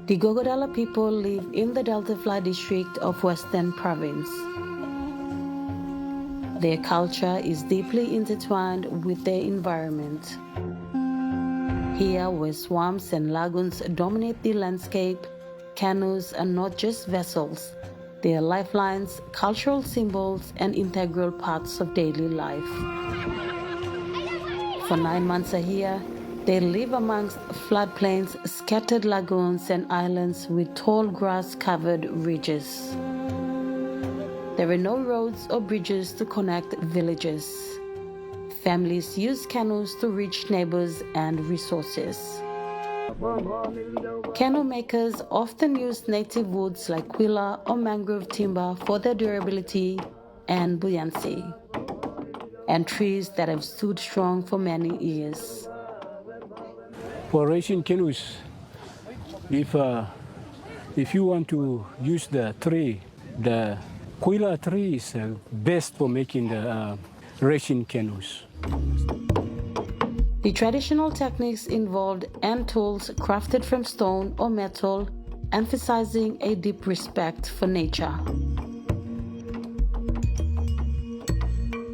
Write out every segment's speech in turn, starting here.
The Gogodala people live in the Delta Fly district of Western Province. Their culture is deeply intertwined with their environment. Here, where swamps and lagoons dominate the landscape, canoes are not just vessels. They are lifelines, cultural symbols, and integral parts of daily life. For 9 months a year, they live amongst floodplains, scattered lagoons, and islands with tall grass-covered ridges. There are no roads or bridges to connect villages. Families use canoes to reach neighbors and resources. Canoe makers often use native woods like kwila or mangrove timber for their durability and buoyancy, and trees that have stood strong for many years. For racing canoes, if you want to use the tree, the kwila tree is best for making the racing canoes. The traditional techniques involved hand tools crafted from stone or metal, emphasizing a deep respect for nature.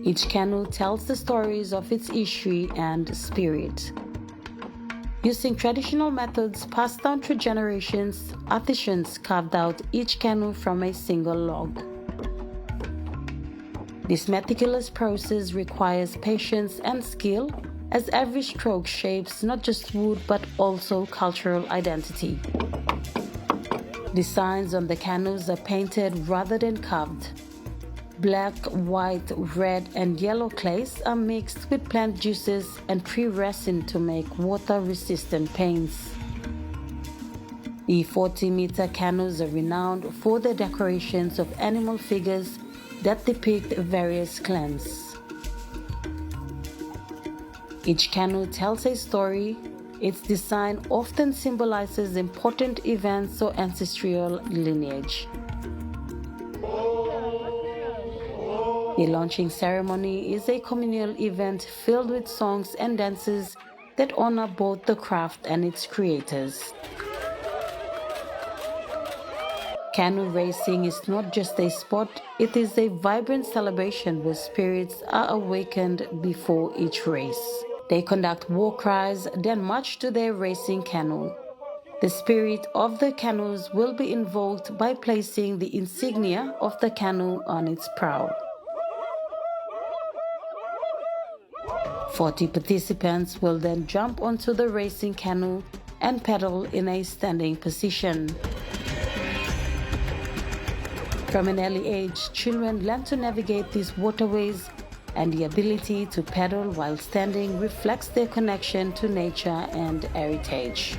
Each canoe tells the stories of its history and spirit. Using traditional methods passed down through generations, artisans carved out each canoe from a single log. This meticulous process requires patience and skill, as every stroke shapes not just wood but also cultural identity. Designs on the canoes are painted rather than carved. Black, white, red, and yellow clays are mixed with plant juices and pre-resined to make water-resistant paints. The 40-meter canoes are renowned for their decorations of animal figures that depict various clans. Each canoe tells a story. Its design often symbolizes important events or ancestral lineage. The launching ceremony is a communal event filled with songs and dances that honor both the craft and its creators. Canoe racing is not just a sport, it is a vibrant celebration where spirits are awakened before each race. They conduct war cries, then march to their racing canoe. The spirit of the canoes will be invoked by placing the insignia of the canoe on its prow. 40 participants will then jump onto the racing canoe and paddle in a standing position. From an early age, children learn to navigate these waterways, and the ability to paddle while standing reflects their connection to nature and heritage.